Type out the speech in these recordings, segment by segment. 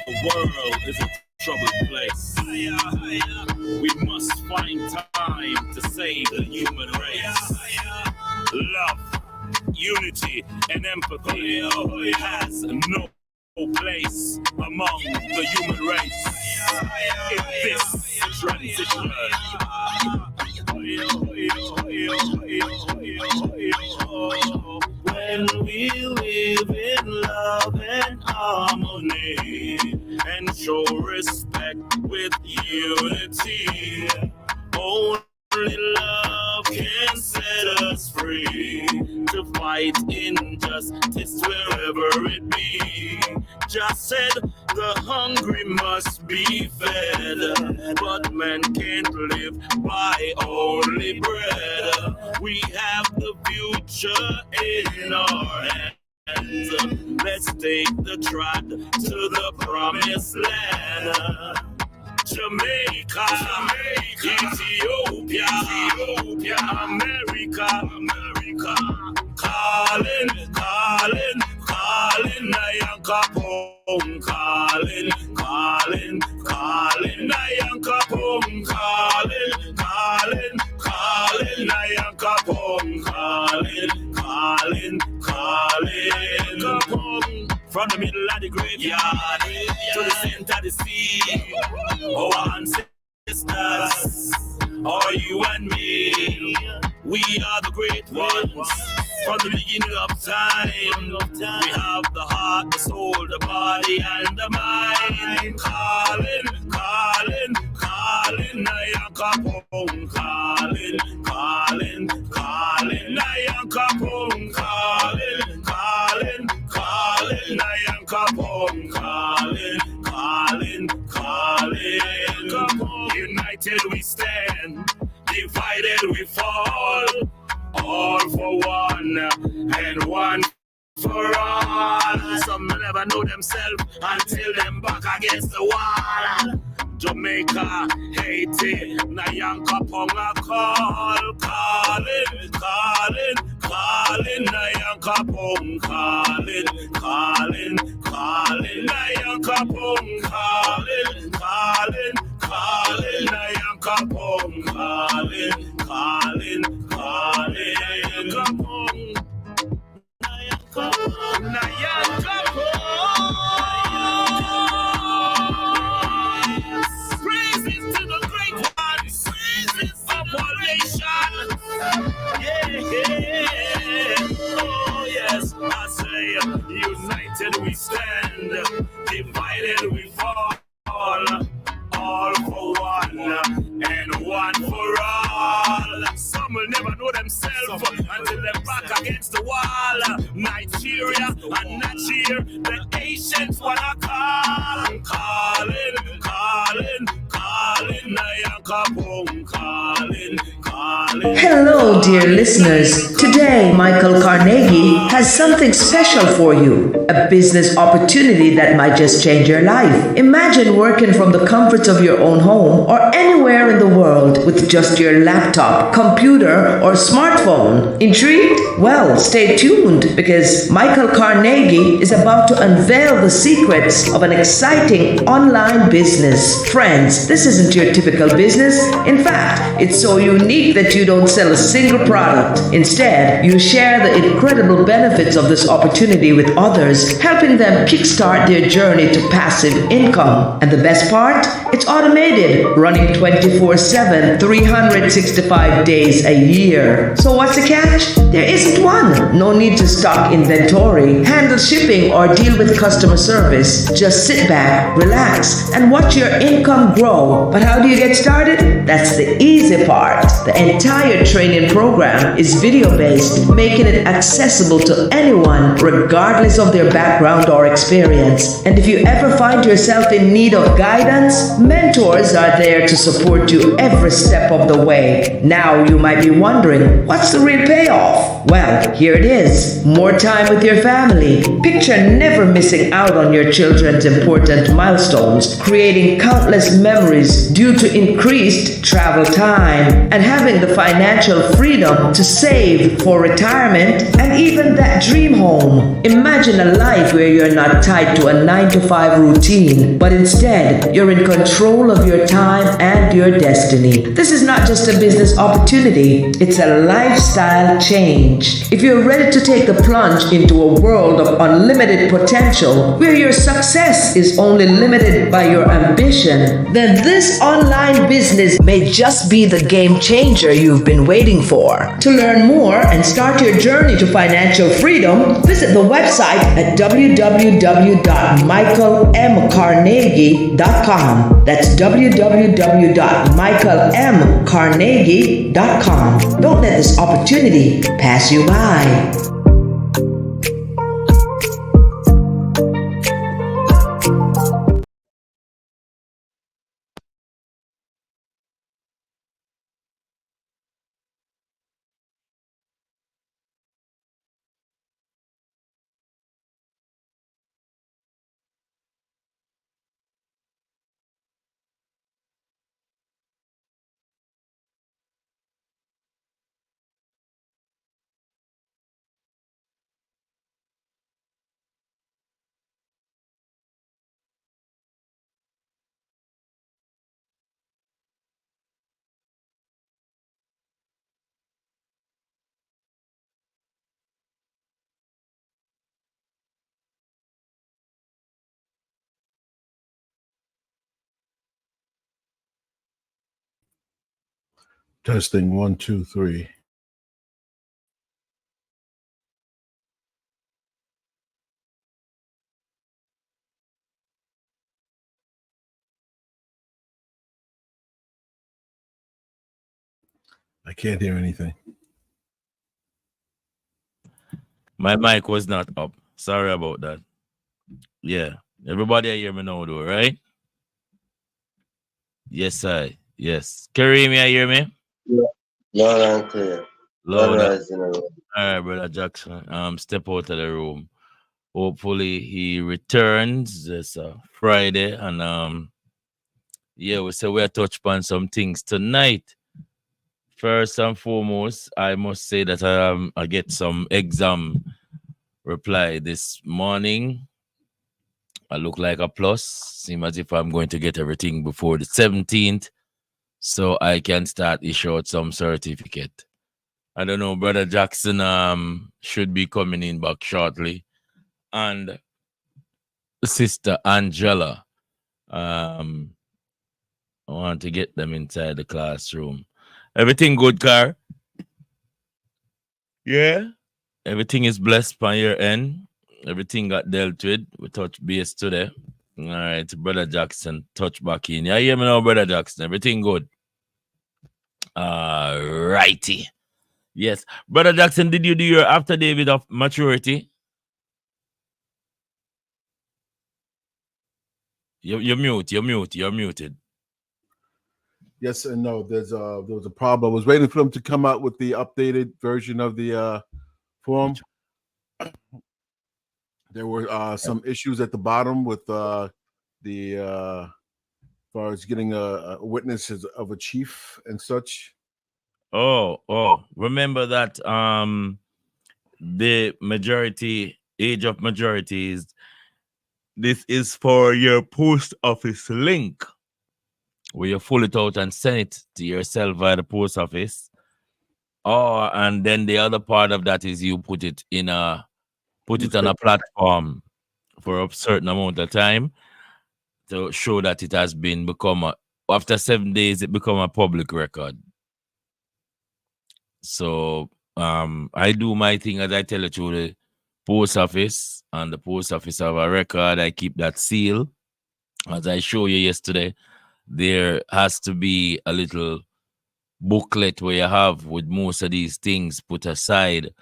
The world is a troubled place. We must find time to save the human race. Love, unity, and empathy has no place among the human race. In this transition, when we live in love and harmony and show respect with unity, only love can set us free to fight injustice wherever it be. Just said the hungry must be fed, but man can't live by only bread. We have the future in our hands. Let's take the trot to the promised land. Jamaica, Ethiopia, America, calling, Nyankopong, calling, Nyankopong, calling, Nyankopong, calling. From the middle of the graveyard to the center of the sea, our ancestors, are you and me? We are the great ones. From the beginning of time, we have the heart, the soul, the body, and the mind. Calling, Nyankopong, calling, Nyankopong, calling, Nyankopong, calling. United we stand, divided we fall. All for one and one for all. Some never know themselves until them back against the wall. Jamaica, Haiti, Nyankopong a call, calling, Nyankopong, calling, Nyankopong, calling, Nyankopong, calling, Nyankopong. Praises to the great ones, praises of our nation. Yeah. Oh yes, I say, united we stand, divided we fall. All for one and one for all. Some will never know themselves until they're back against the wall. Nigeria and Nigeria, the Asians wanna calling, Nyankopong, calling. Hello, dear listeners. Today, Michael Carnegie has something special for you. A business opportunity that might just change your life. Imagine working from the comforts of your own home or anywhere in the world with just your laptop, computer, or smartphone. Intrigued? Well, stay tuned because Michael Carnegie is about to unveil the secrets of an exciting online business. Friends, this isn't your typical business. In fact, it's so unique that you don't sell a single product. Instead, you share the incredible benefits of this opportunity with others, helping them kickstart their journey to passive income. And the best part? It's automated, running 24/7, 365 days a year. So what's the catch? There isn't one. No need to stock inventory, handle shipping, or deal with customer service. Just sit back, relax, and watch your income grow. But how do you get started? That's the easy part. The entire training program is video-based, making it accessible to anyone, regardless of their background or experience. And if you ever find yourself in need of guidance, mentors are there to support you every step of the way. Now you might be wondering, what's the real payoff? Well, here it is. More time with your family. Picture never missing out on your children's important milestones, creating countless memories due to increased travel time, and having the financial freedom to save for for retirement, and even that dream home. Imagine a life where you're not tied to a 9 to 5 routine, but instead you're in control of your time and your destiny. This is not just a business opportunity, it's a lifestyle change. If you're ready to take the plunge into a world of unlimited potential, where your success is only limited by your ambition, then this online business may just be the game changer you've been waiting for. To learn more and start your journey to financial freedom, visit the website at www.michaelmcarnegie.com. That's www.michaelmcarnegie.com. Don't let this opportunity pass you by. Testing 1, 2, 3. I can't hear anything. My mic was not up. Sorry about that. Yeah. Everybody hear me now though, right? Yes, I. Yes. Kareem, you hear me? Yeah. Loud and clear. Loud. All Sunrise in a row. right, Brother Jackson. Step out of the room. Hopefully he returns this Friday. And yeah, we'll touch upon some things tonight. First and foremost, I must say that I get some exam reply this morning. I look like a plus. Seems as if I'm going to get everything before the 17th, so I can start issue out some certificate. I don't know, Brother Jackson should be coming in back shortly, and Sister Angela. I want to get them inside the classroom. Everything good, Car? Yeah. Everything is blessed by your end. Everything got dealt with. We touch base today. All right, Brother Jackson, touch back in. Yeah, hear me now, Brother Jackson. Everything good. Righty. Yes. Brother Jackson, did you do your affidavit of maturity? You're muted. Yes and no. There was a problem. I was waiting for them to come out with the updated version of the form. There were some issues at the bottom with as far as getting a witness of a chief and such. Oh. Remember that the age of majority is this is for your post office link, where you pull it out and send it to yourself via the post office. And then the other part of that is you put it on a platform for a certain amount of time to show that it has been after 7 days it become a public record. So I do my thing as I tell you through the post office, and the post office have a record. I keep that seal. As I show you yesterday, there has to be a little booklet where you have with most of these things put aside,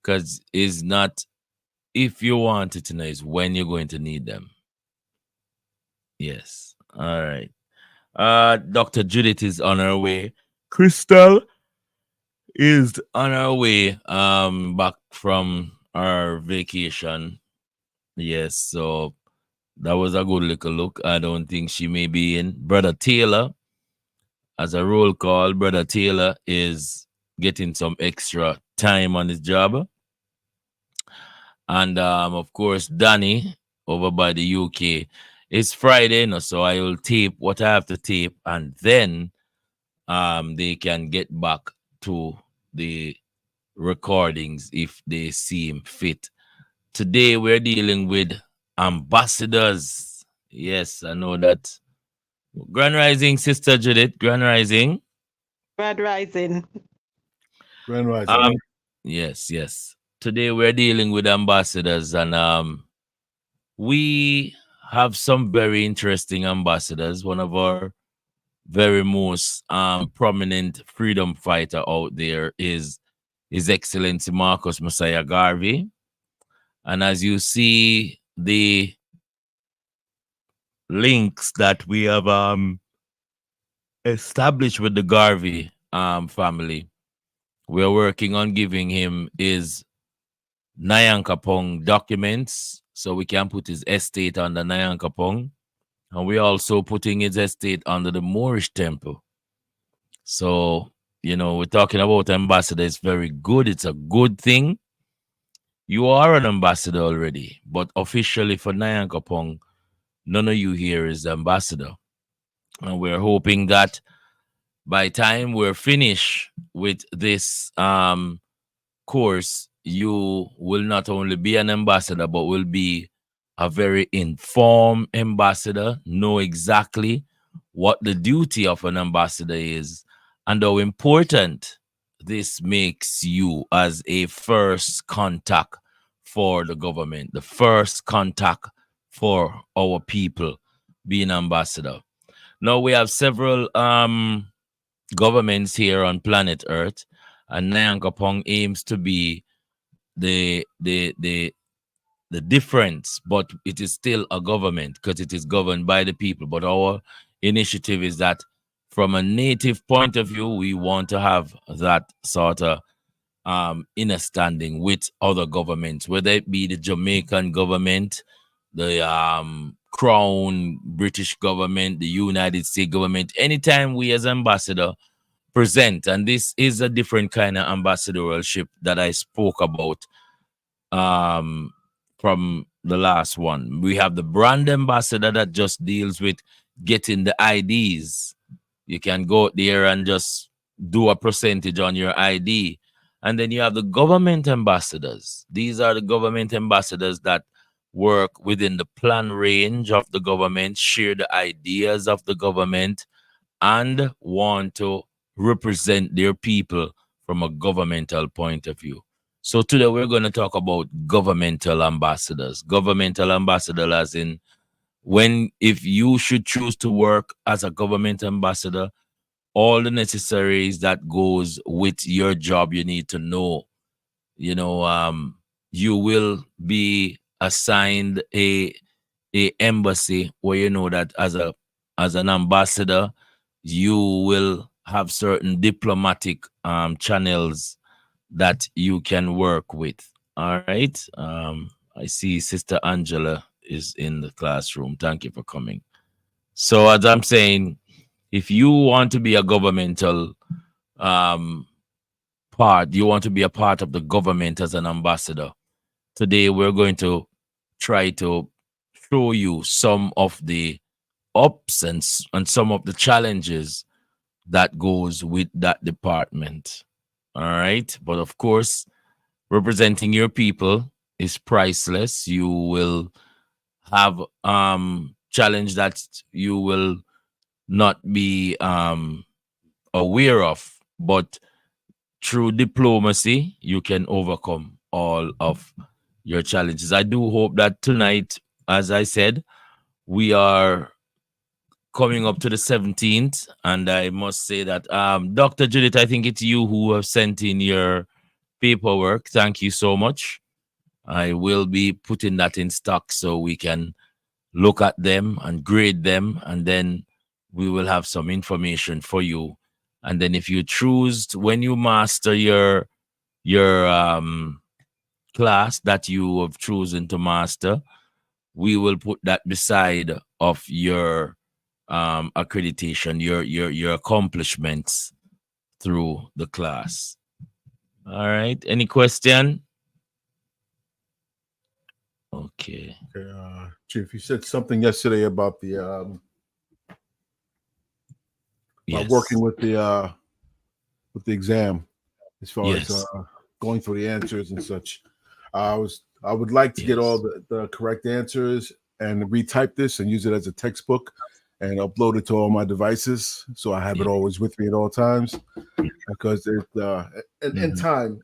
because it's not if you want it to know, it's when you're going to need them. Yes. All right. Dr. Judith is on her way. Crystal is on her way back from our vacation. Yes, so that was a good little look. I don't think she may be in. Brother Taylor, as a roll call, Brother Taylor is getting some extra time on his job. And of course, Danny over by the UK. It's Friday, no, so I will tape what I have to tape, and then they can get back to the recordings if they seem fit. Today we're dealing with ambassadors. Yes, I know that. Grand Rising, Sister Judith. Grand Rising. Red Rising. Grand Rising. Yes. Today we're dealing with ambassadors, and we have some very interesting ambassadors. One of our very most prominent freedom fighter out there is His Excellency Marcus Messiah Garvey. And as you see the links that we have established with the Garvey family, we are working on giving him his Nyankopong documents so we can put his estate under Nyankopong. And we're also putting his estate under the Moorish temple. So, we're talking about ambassador. It's very good. It's a good thing. You are an ambassador already, but officially for Nyankopong, none of you here is ambassador. And we're hoping that by time we're finished with this course, you will not only be an ambassador, but will be a very informed ambassador, know exactly what the duty of an ambassador is, and how important this makes you as a first contact for the government, the first contact for our people, being ambassador. Now we have several governments here on planet Earth, and Nyankopong aims to be the difference, but it is still a government because it is governed by the people. But our initiative is that from a native point of view, we want to have that sort of inner standing with other governments, whether it be the Jamaican government, the Crown British government, the United States government. Anytime we as ambassador present, and this is a different kind of ambassadorship that I spoke about from the last one. We have the brand ambassador that just deals with getting the IDs. You can go there and just do a percentage on your ID. And then you have the government ambassadors. These are the government ambassadors that work within the plan range of the government, share the ideas of the government, and want to represent their people from a governmental point of view. So today we're going to talk about governmental ambassadors. Governmental ambassador as in if you should choose to work as a government ambassador, all the necessaries that goes with your job you need to know. You will be assigned a embassy where you know that as an ambassador, you will have certain diplomatic channels that you can work with. All right. I see Sister Angela is in the classroom. Thank you for coming. So as I'm saying, if you want to be a governmental part, you want to be a part of the government as an ambassador, today we're going to try to show you some of the ups and some of the challenges that goes with that department. All right. But of course, representing your people is priceless. You will have challenge that you will not be aware of, but through diplomacy, you can overcome all of your challenges. I do hope that tonight, as I said, we are coming up to the 17th, and I must say that Dr. Judith, I think it's you who have sent in your paperwork. Thank you so much. I will be putting that in stock so we can look at them and grade them, and then we will have some information for you. And then if you choose when you master your class that you have chosen to master, we will put that beside of your accreditation, your accomplishments through the class. All right. Any question? Okay. Okay, Chief, you said something yesterday about the about working Yes. with the exam as far as Yes. going through the answers and such. I would like to get all Yes. the correct answers and retype this and use it as a textbook and upload it to all my devices so I have it Yeah. always with me at all times because in Mhm. time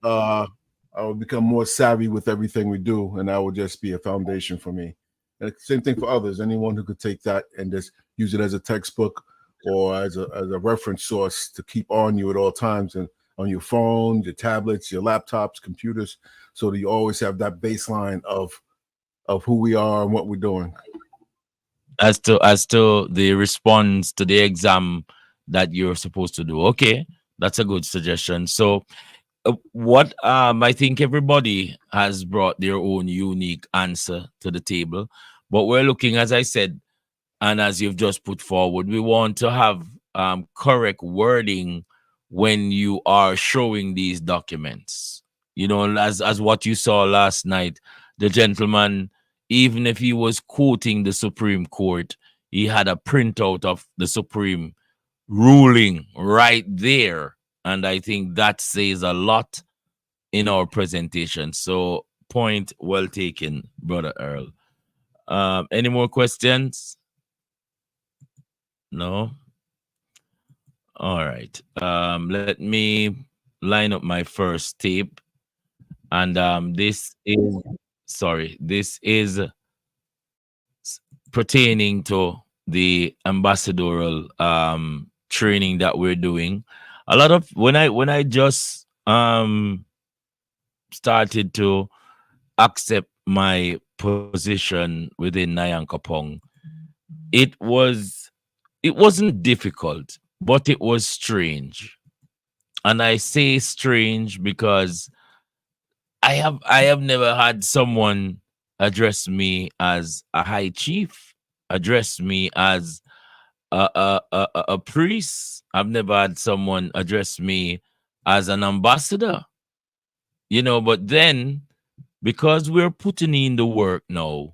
uh, I will become more savvy with everything we do, and that will just be a foundation for me. And same thing for others. Anyone who could take that and just use it as a textbook or as a reference source to keep on you at all times and on your phone, your tablets, your laptops, computers, so that you always have that baseline of who we are and what we're doing. As to the response to the exam that you're supposed to do. Okay, that's a good suggestion. So what I think everybody has brought their own unique answer to the table, but we're looking, as I said, and as you've just put forward, we want to have correct wording when you are showing these documents. You know, as what you saw last night, the gentleman, even if he was quoting the Supreme Court, he had a printout of the Supreme ruling right there. And I think that says a lot in our presentation. So, point well taken, Brother Earl. Any more questions? No? All right. Let me line up my first tape. And this is pertaining to the ambassadorial training that we're doing. A lot of when I just started to accept my position within Nyankopong, it was it wasn't difficult, but it was strange. And I say strange because I have never had someone address me as a high chief, address me as a priest. I've never had someone address me as an ambassador. But then, because we're putting in the work now,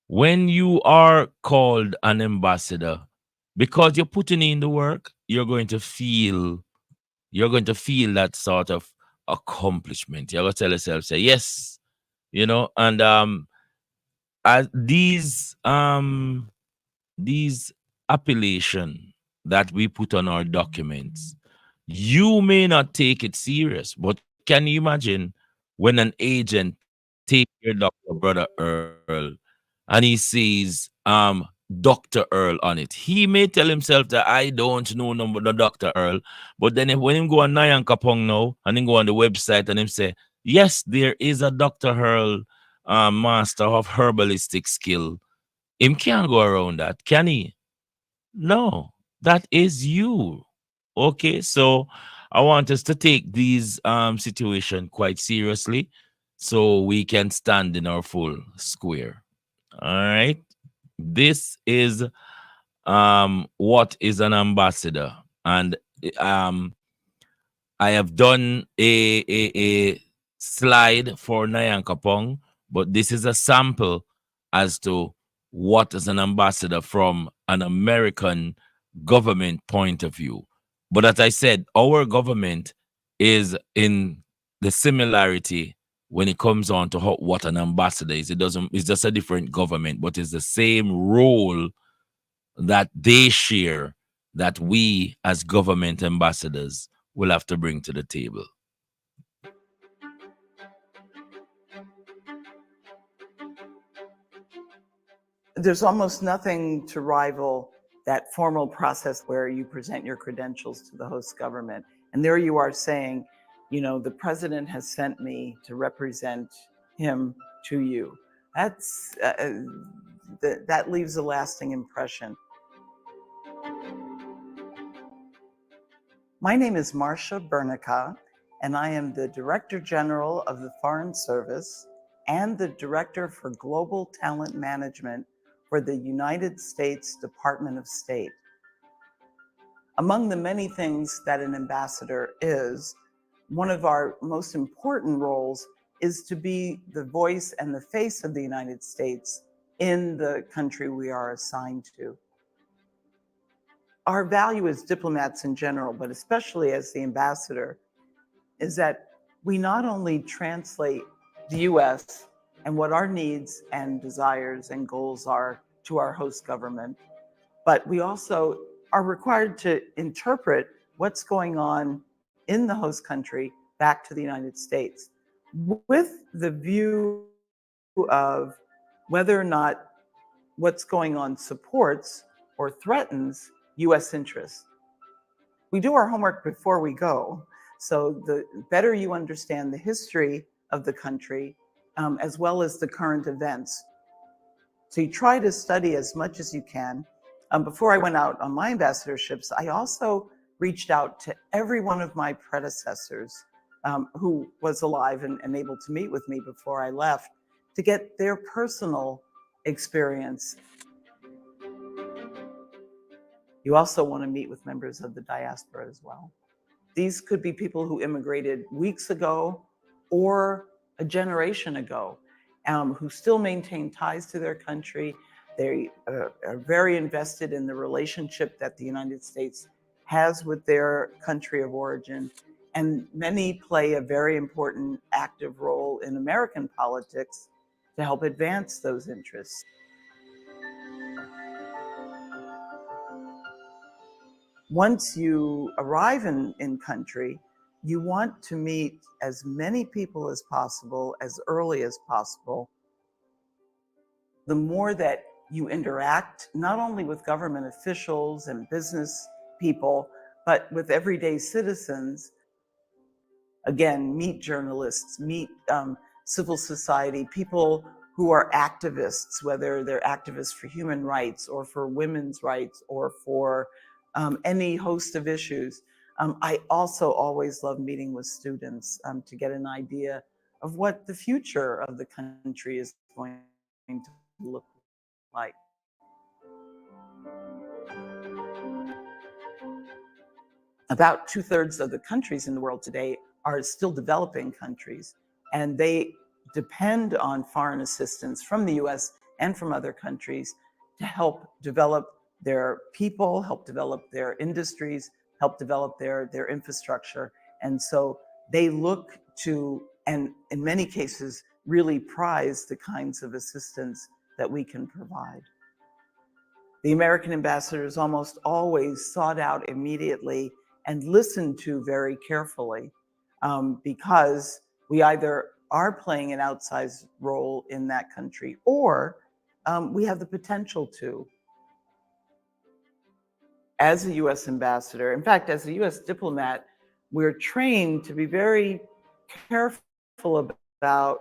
when you are called an ambassador, because you're putting in the work, you're going to feel that sort of accomplishment. You're going to tell yourself, say, yes, and as these appellation that we put on our documents, you may not take it serious, but can you imagine when an agent take your doctor, Brother Earl, and he sees Dr. Earl on it? He may tell himself that I don't know no Dr. Earl, but then when him go on Nyankopong now and him go on the website and him say, yes, there is a Dr. Earl, master of herbalistic skill. Him can't go around that, can he? No, that is you. Okay, so I want us to take these situation quite seriously so we can stand in our full square. All right. This is what is an ambassador. And um I have done a slide for Nyankopong, but this is a sample as to what is an ambassador from an American government point of view. But as I said, our government is in the similarity when it comes on to what an ambassador is. It's just a different government, but it's the same role that they share that we as government ambassadors will have to bring to the table. There's almost nothing to rival that formal process where you present your credentials to the host government. And there you are saying, the president has sent me to represent him to you. That leaves a lasting impression. My name is Marcia Bernica, and I am the Director General of the Foreign Service and the Director for Global Talent Management for the United States Department of State. Among the many things that an ambassador is, one of our most important roles is to be the voice and the face of the United States in the country we are assigned to. Our value as diplomats in general, but especially as the ambassador, is that we not only translate the US and what our needs and desires and goals are to our host government, but we also are required to interpret what's going on in the host country back to the United States with the view of whether or not what's going on supports or threatens US interests. We do our homework before we go. So the better you understand the history of the country, as well as the current events. So you try to study as much as you can. Before I went out on my ambassadorships, I also reached out to every one of my predecessors who was alive and able to meet with me before I left to get their personal experience. You also want to meet with members of the diaspora as well. These could be people who immigrated weeks ago or a generation ago, who still maintain ties to their country. They are very invested in the relationship that the United States has with their country of origin. And many play a very important active role in American politics to help advance those interests. Once you arrive in country, you want to meet as many people as possible, as early as possible. The more that you interact, not only with government officials and business people, but with everyday citizens, again, meet journalists, meet civil society, people who are activists, whether they're activists for human rights or for women's rights or for any host of issues. I also always love meeting with students to get an idea of what the future of the country is going to look like. About 2/3 of the countries in the world today are still developing countries, and they depend on foreign assistance from the US and from other countries to help develop their people, help develop their industries, help develop their infrastructure. And so they look to, and in many cases, really prize the kinds of assistance that we can provide. The American ambassador is almost always sought out immediately and listened to very carefully, because we either are playing an outsized role in that country or we have the potential to. As a US ambassador, in fact, as a US diplomat, we're trained to be very careful about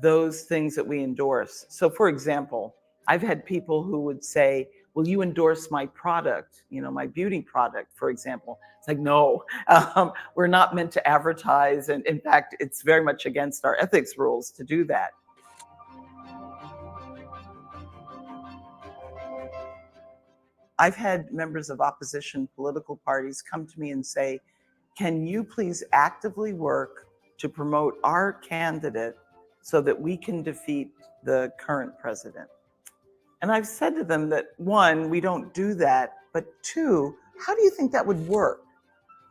those things that we endorse. So for example, I've had people who would say, will you endorse my product, my beauty product, for example? It's like, no, we're not meant to advertise. And in fact, it's very much against our ethics rules to do that. I've had members of opposition political parties come to me and say, can you please actively work to promote our candidate so that we can defeat the current president? And I've said to them that, one, we don't do that, but two, how do you think that would work?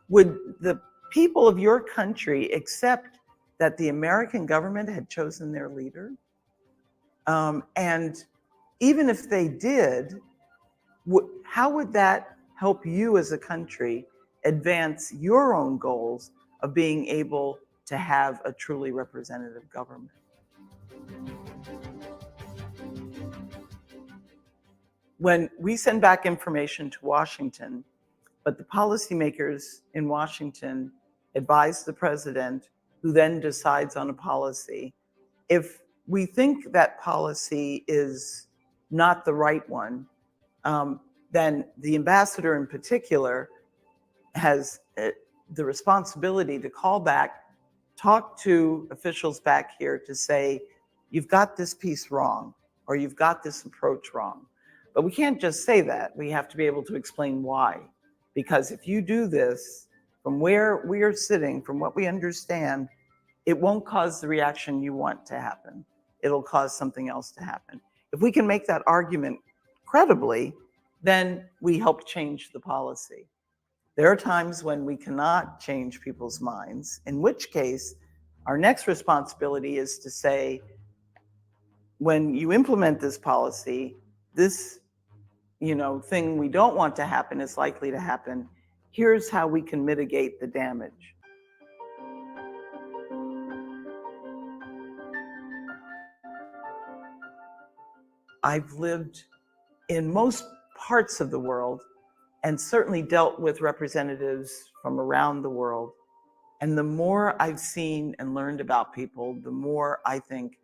Would the people of your country accept that the American government had chosen their leader? And even if they did, how would that help you as a country advance your own goals of being able to have a truly representative government? When we send back information to Washington, but the policymakers in Washington advise the president, who then decides on a policy, if we think that policy is not the right one, then the ambassador in particular has the responsibility to call back, talk to officials back here to say, you've got this piece wrong, or you've got this approach wrong. But we can't just say that. We have to be able to explain why. Because if you do this, From where we are sitting, from what we understand, it won't cause the reaction you want to happen. It'll cause something else to happen. If we can make that argument credibly, then we help change the policy. There are times when we cannot change people's minds, in which case our next responsibility is to say, when you implement this policy, this thing we don't want to happen is likely to happen. Here's how we can mitigate the damage. I've lived in most parts of the world and certainly dealt with representatives from around the world. And the more I've seen and learned about people, the more I think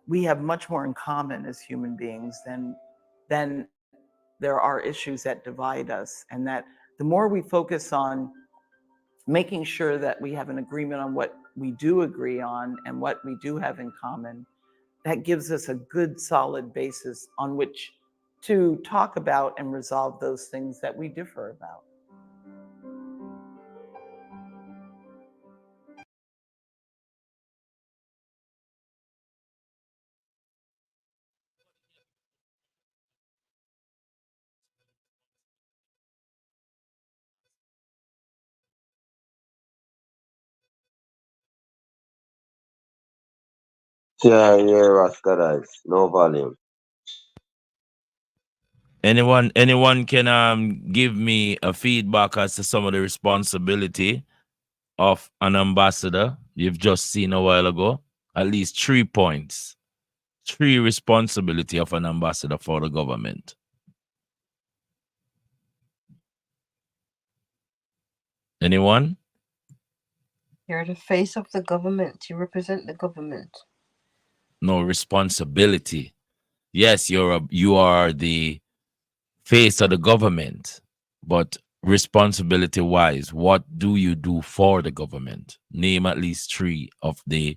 we have much more in common as human beings than there are issues that divide us. And that the more we focus on making sure that we have an agreement on what we do agree on and what we do have in common, that gives us a good solid basis on which to talk about and resolve those things that we differ about. Yeah, yeah, Rascalize. No volume. Anyone can give me a feedback as to some of the responsibility of an ambassador you've just seen a while ago? At least 3 points. 3 responsibility of an ambassador for the government. Anyone? You're the face of the government. You represent the government. No responsibility. Yes, you are the face of the government, but responsibility wise, what do you do for the government? Name at least 3 of the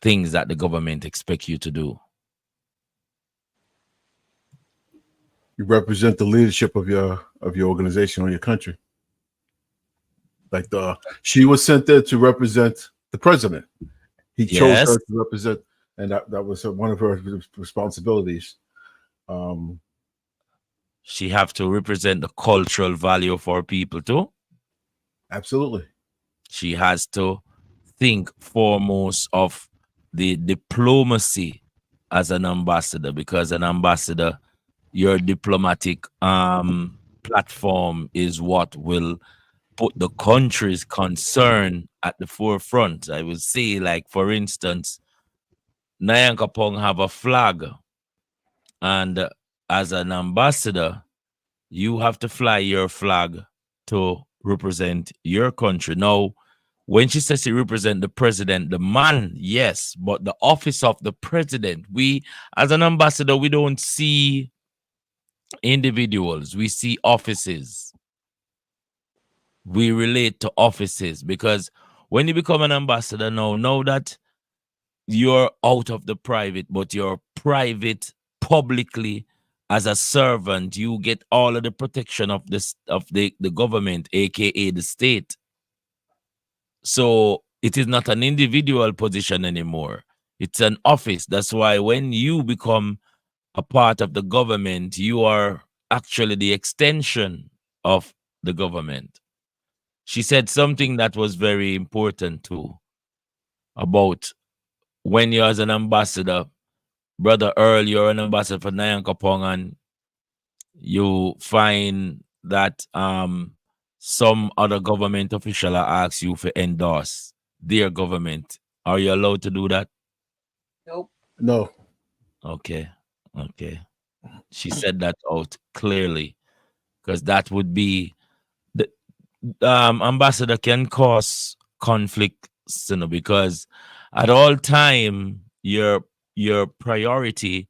things that the government expects you to do. You represent the leadership of your organization or your country. Like she was sent there to represent the president. He chose her to represent, and that was one of her responsibilities. She have to represent the cultural value for people too. Absolutely. She has to think foremost of the diplomacy as an ambassador, because an ambassador, your diplomatic platform is what will put the country's concern at the forefront. I would say, like, for instance, Nyankopong have a flag, and as an ambassador, you have to fly your flag to represent your country. Now, when she says she represent the president, the man, yes, but the office of the president, we, as an ambassador, we don't see individuals, we see offices. We relate to offices, because when you become an ambassador now, know that you're out of the private, but you're private publicly as a servant. You get all of the protection of the government, aka the state. So it is not an individual position anymore. It's an office. That's why when you become a part of the government, you are actually the extension of the government. She said something that was very important too, about when you're as an ambassador. Brother Earl, you're an ambassador for Nyankopong, and you find that some other government official are ask you to endorse their government. Are you allowed to do that? Nope. No. Okay. She said that out clearly, because that would be the ambassador can cause conflict, because at all time your priority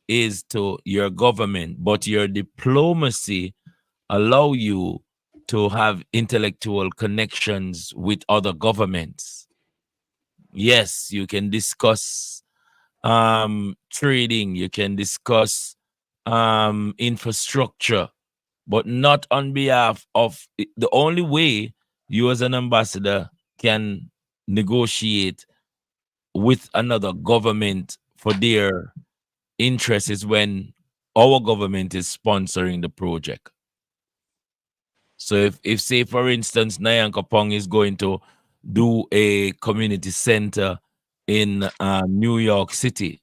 is to your government, but your diplomacy allow you to have intellectual connections with other governments. Yes, you can discuss trading, you can discuss infrastructure, but not on behalf of the only way you as an ambassador can negotiate with another government for their interest is when our government is sponsoring the project. So if say for instance Nyankopong is going to do a community center in New York City,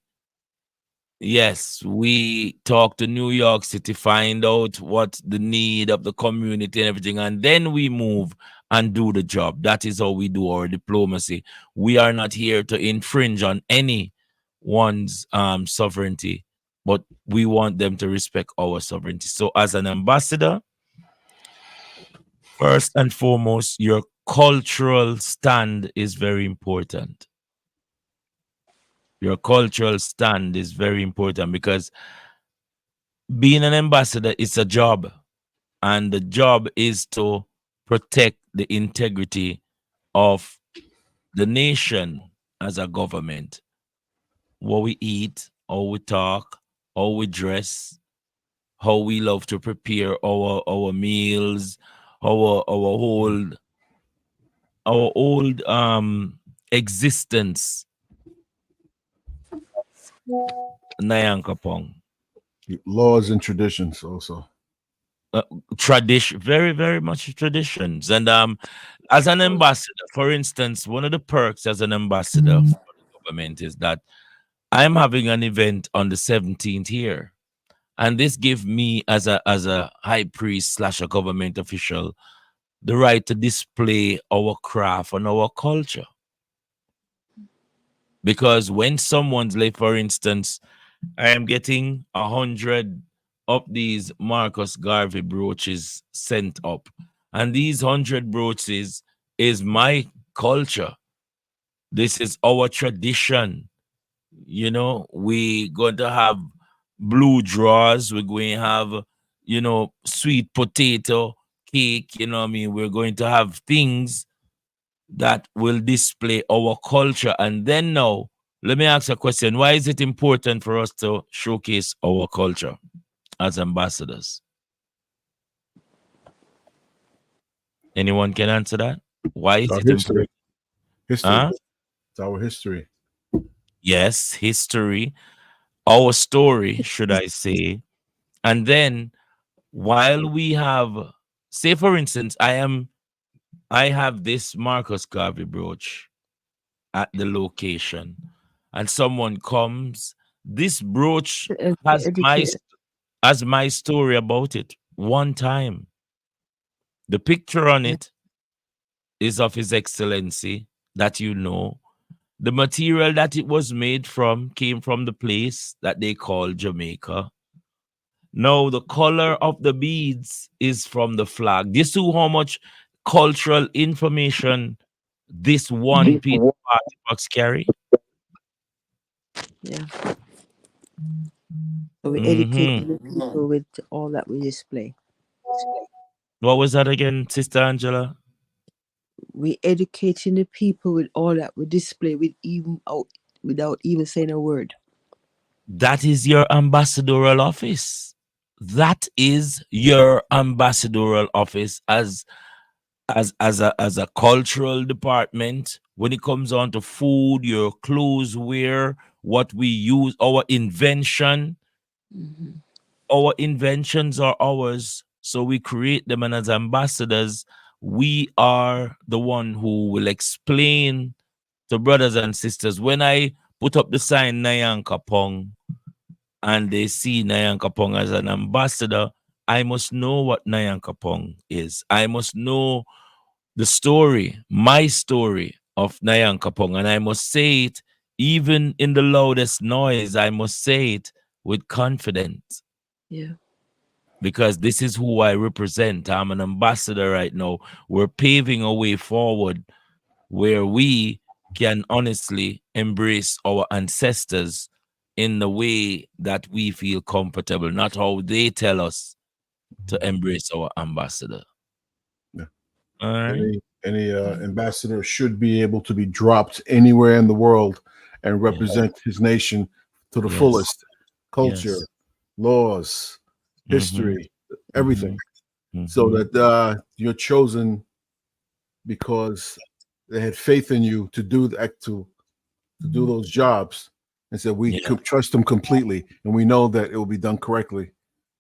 yes, we talk to New York City, find out what the need of the community and everything, and then we move and do the job. That is how we do our diplomacy. We are not here to infringe on anyone's sovereignty, but we want them to respect our sovereignty. So as an ambassador, first and foremost, your cultural stand is very important. Your cultural stand is very important because being an ambassador is a job, and the job is to protect the integrity of the nation as a government. What we eat, how we talk, how we dress, how we love to prepare our meals, our old existence. Nyankopong. Laws and traditions also. Tradition, very, very much traditions. And as an ambassador, for instance, one of the perks as an ambassador for the government is that I'm having an event on the 17th here. And this gives me as a high priest slash a government official the right to display our craft and our culture. Because when someone's like, for instance, I am getting 100 of these Marcus Garvey brooches sent up. And these 100 brooches is my culture. This is our tradition. You know, we going to have blue drawers. We're going to have, you know, sweet potato cake. You know what I mean? We're going to have things that will display our culture. And then now, let me ask a question. Why is it important for us to showcase our culture as ambassadors? Anyone can answer that? Why is it History. important? History. Huh? It's our history. Yes, history, our story, should I say. And then while we have, say for instance, I have this Marcus Garvey brooch at the location, and someone comes, this brooch has my story about it. One time, the picture on it is of His Excellency that you know. The material that it was made from came from the place that they call Jamaica. Now, the color of the beads is from the flag. This is how much cultural information this one piece of artifacts carry. Yeah. So we educate the people with all that we display. What was that again, Sister Angela? We educating the people with all that we display without even saying a word. That is your ambassadorial office. That is your ambassadorial office as a cultural department. When it comes on to food, your clothes, wear, what we use, our invention. Our inventions are ours, so we create them, and as ambassadors, we are the one who will explain to brothers and sisters. When I put up the sign Nyankopong and they see Nyankopong as an ambassador, I must know what Nyankopong is. I must know the story, my story of Nyankopong, and I must say it even in the loudest noise. I must say it with confidence. Yeah. Because this is who I represent. I'm an ambassador right now. We're paving a way forward where we can honestly embrace our ancestors in the way that we feel comfortable, not how they tell us to embrace our ambassador. Yeah. All right. Any ambassador should be able to be dropped anywhere in the world and represent his nation to the fullest. Culture, laws, history, everything. so Mhm. that you're chosen because they had faith in you to do to do those jobs, and said we Yeah. could trust them completely, and we know that it will be done correctly.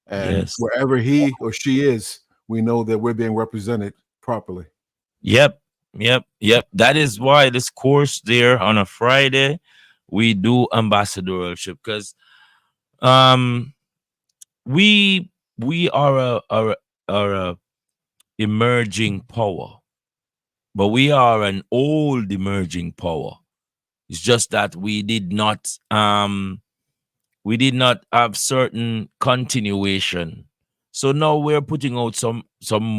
And Yes. wherever he or she is, we know that we're being represented properly. Yep. Yep. Yep. That is why this course there on a Friday we do ambassadorship, because um we are a emerging power, but we are an old emerging power. It's just that we did not have certain continuation. So now we're putting out some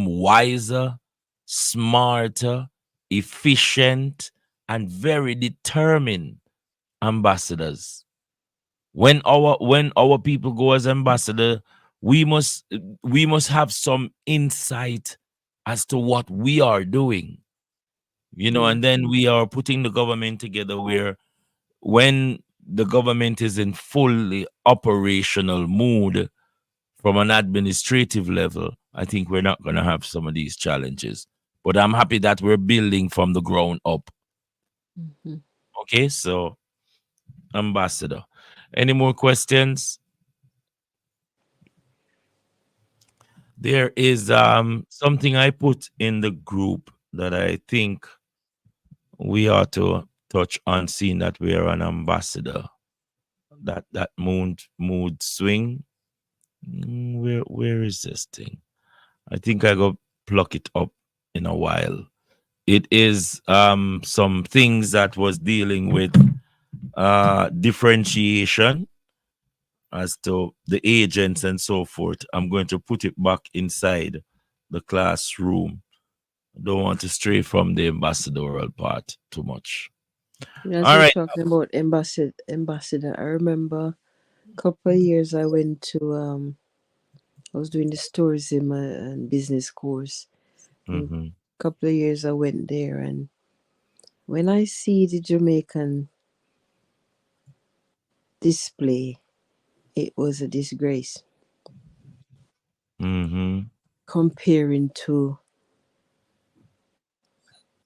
wiser, smarter, efficient, and very determined ambassadors. When our people go as ambassador, we must we must have some insight as to what we are doing, and then we are putting the government together where when the government is in fully operational mood from an administrative level, I think we're not going to have some of these challenges. But I'm happy that we're building from the ground up. Mhm. Okay, so ambassador. Any more questions? There is something I put in the group that I think we ought to touch on, seeing that we are an ambassador. That mood swing. Where is this thing? I think I go pluck it up in a while. It is some things that was dealing with differentiation as to the agents and so forth. I'm going to put it back inside the classroom. I don't want to stray from the ambassadorial part too much. As All you're right. talking about ambassador, I remember a couple of years I went to I was doing this tourism and business course. And Mm-hmm. a couple of years I went there, and when I see the Jamaican display, it was a disgrace Mm-hmm. comparing to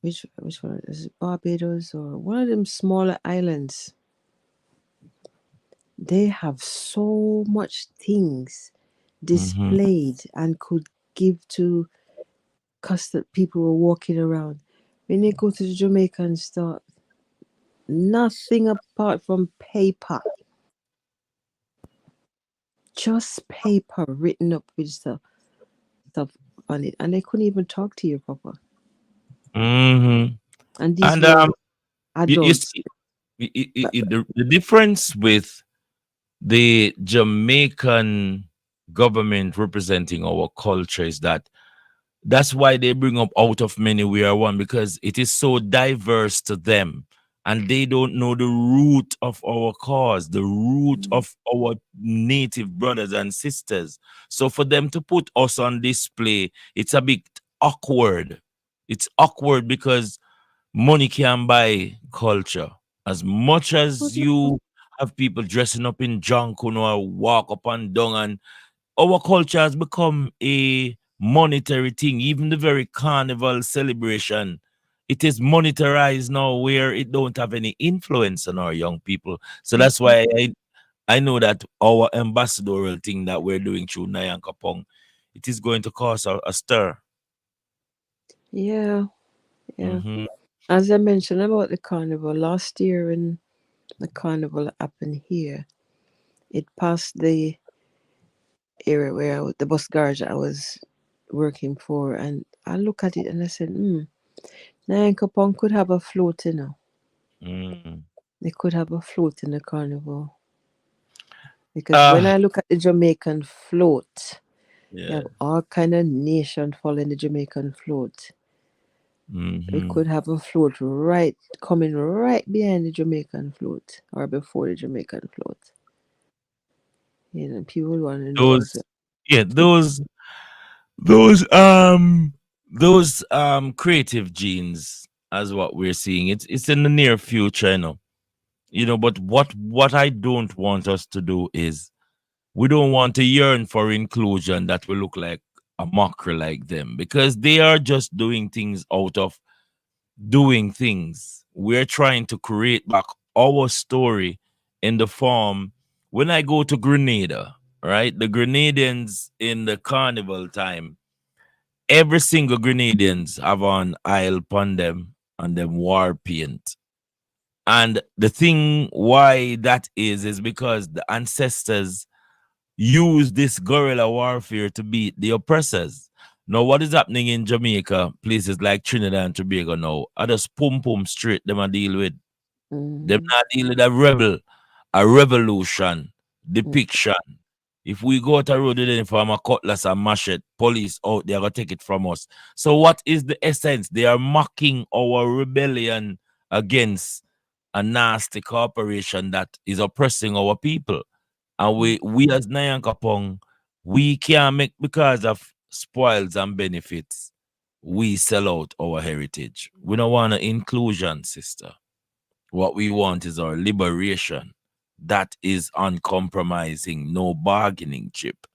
which one is it, Barbados or one of them smaller islands. They have so much things Mm-hmm. displayed and could give to custom people who are walking around. When you go to the Jamaican store, nothing apart from paper, just paper written up with stuff on it, and they couldn't even talk to you proper. Mm-hmm. And these And were you adults. see the difference with the Jamaican government representing our culture is that's why they bring up out of many we are one, because it is so diverse to them, and they don't know the root of our cause, the root of our native brothers and sisters. So for them to put us on display, it's a bit awkward. It's awkward because money can buy culture. As much as you have people dressing up in junk, walk up and down, and our culture has become a monetary thing. Even the very carnival celebration, it is monetarized now, where it don't have any influence on our young people. So that's why I know that our ambassadorial thing that we're doing through Nyankopong, it is going to cause a stir. Yeah, yeah. Mm-hmm. As I mentioned about the carnival last year, when the carnival happened here, it passed the area where the bus garage I was working for, and I look at it and I said, Nyankopong could have a float, Mm. They could have a float in the carnival. Because when Uh, I look at the Jamaican float, you yeah. have all kind of nation following the Jamaican float. We Mm-hmm. could have a float right coming right behind the Jamaican float or before the Jamaican float. People want to know Those, as well. yeah, those creative genes as what we're seeing. It's in the near future, but what I don't want us to do is we don't want to yearn for inclusion that will look like a mockery like them, because they are just doing things out of doing things. We're trying to create back our story in the form. When I go to Grenada, right? The Grenadians in the carnival time, every single Grenadians have on aisle upon them and them war paint. And the thing why that is because the ancestors use this guerrilla warfare to beat the oppressors. Now, what is happening in Jamaica, places like Trinidad and Tobago now, are just pum straight them a deal with. Them Mm-hmm. not deal with a rebel, a revolution, depiction. If we go to the road with them a cutlass and machete, police out there gonna take it from us. So what is the essence? They are mocking our rebellion against a nasty corporation that is oppressing our people. And we as Nyankopong, we can't make, because of spoils and benefits, we sell out our heritage. We don't want an inclusion, sister. What we want is our liberation. That is uncompromising, no bargaining chip.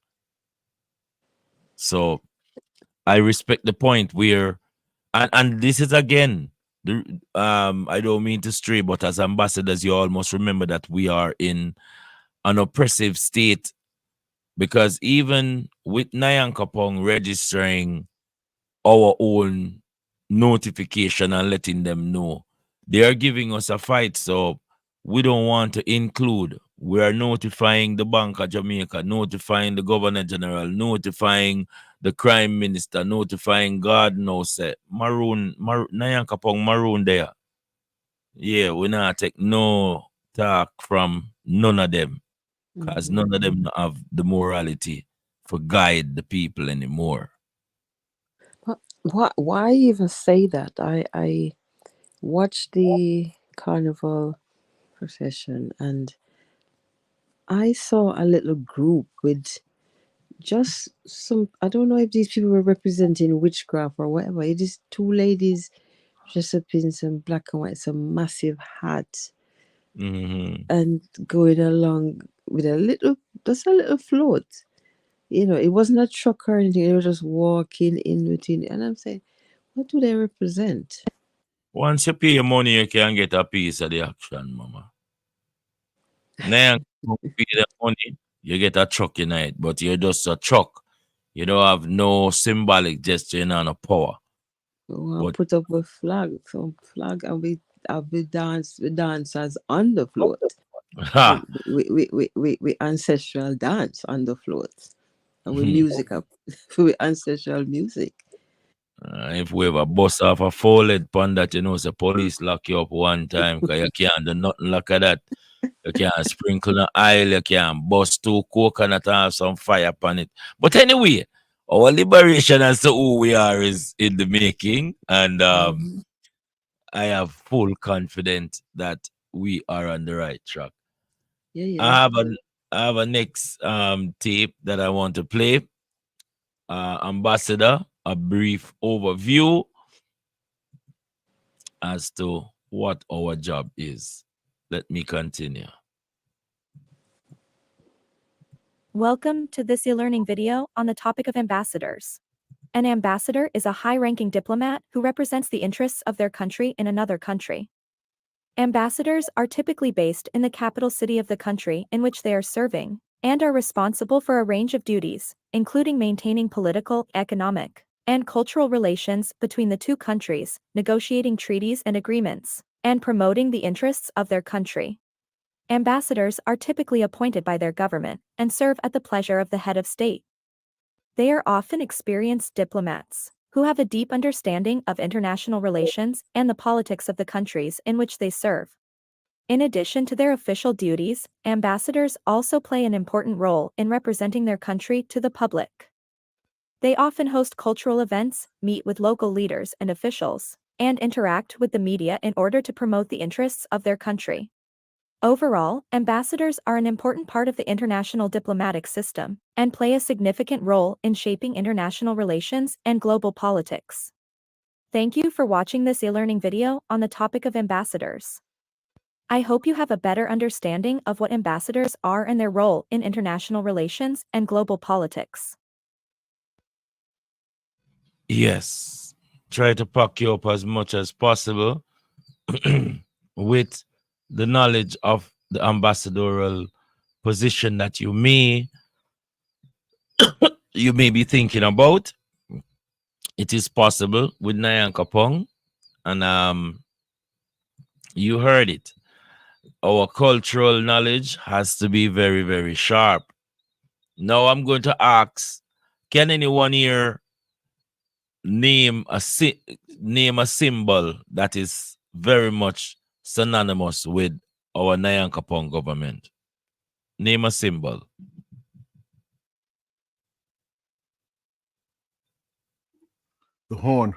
So I respect the point where, and this is again, I don't mean to stray, but as ambassadors, you all must remember that we are in an oppressive state, because even with Nyankopong registering our own notification and letting them know, they are giving us a fight. So we don't want to include. We are notifying the Bank of Jamaica, notifying the Governor General, notifying the Crime Minister, notifying God knows Nyankopong maroon there. Yeah, we not take no talk from none of them, because none of them have the morality for guide the people anymore. Why even say that? I watched the carnival procession and I saw a little group with just some, I don't know if these people were representing witchcraft or whatever. It is two ladies dressed up in some black and white, some massive hats, and going along with just a little float. You know, it wasn't a truck or anything. They were just walking in between. And I'm saying, what do they represent? Once you pay your money, you can get a piece of the action, mama. Now you pay the money, you get a truck in it, but you're just a truck. You don't have no symbolic gesture and no power. We'll But put up a flag, some flag, and we dancers on the float. ha, We ancestral dance on the float. And we music up with ancestral music. if we ever bust off a four-lead pon that, you know, the police lock you up one time because you can't do nothing like that. You can't sprinkle no oil, you can't bust two coconut and have some fire upon it. But anyway, our liberation as to who we are is in the making. And I have full confidence that we are on the right track. Yeah. I have a next tape that I want to play. Ambassador, a brief overview as to what our job is. Let me continue. Welcome to this e-learning video on the topic of ambassadors. An ambassador is a high-ranking diplomat who represents the interests of their country in another country. Ambassadors are typically based in the capital city of the country in which they are serving, and are responsible for a range of duties, including maintaining political, economic, and cultural relations between the two countries, negotiating treaties and agreements, and promoting the interests of their country. Ambassadors are typically appointed by their government and serve at the pleasure of the head of state. They are often experienced diplomats who have a deep understanding of international relations and the politics of the countries in which they serve. In addition to their official duties, ambassadors also play an important role in representing their country to the public. They often host cultural events, meet with local leaders and officials, and interact with the media in order to promote the interests of their country. Overall, ambassadors are an important part of the international diplomatic system and play a significant role in shaping international relations and global politics. Thank you for watching this e-learning video on the topic of ambassadors. I hope you have a better understanding of what ambassadors are and their role in international relations and global politics. Yes. Try to pack you up as much as possible with the knowledge of the ambassadorial position that you may be thinking about. It is possible with Nyankopong, and you heard it. Our cultural knowledge has to be very, very sharp. Now I'm going to ask, can anyone here name a symbol that is very much synonymous with our Nyankopong government? Name a symbol. The horn.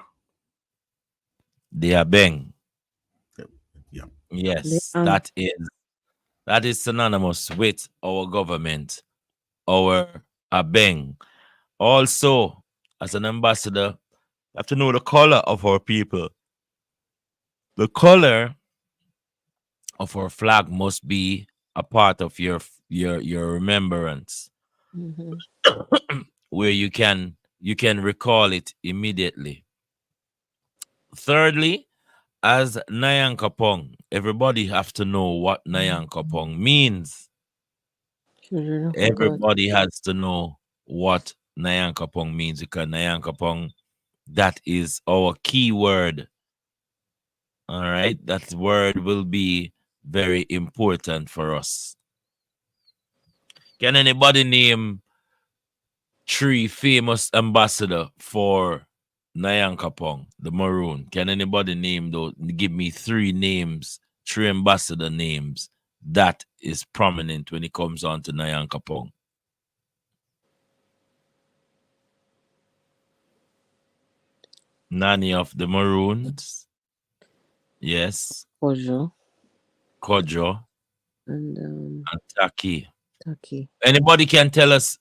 The abeng. Yeah. Yes, that is synonymous with our government, our abeng. Also, as an ambassador, you have to know the color of our people. The color of our flag must be a part of your remembrance, where you can recall it immediately. Thirdly, as Nyankopong, everybody have to know what Nyankopong means. Everybody has to know what Nyankopong means, because Nyankopong, that is our key word. All right, that word will be very important for us. Can anybody name 3 famous ambassador for Nyankopong, the Maroon? Can anybody name those? Give me 3 names, 3 ambassador names that is prominent when it comes on to Nyankopong. Nani of the Maroons. Yes. Kojo. And Taki. Taki. Anybody can tell us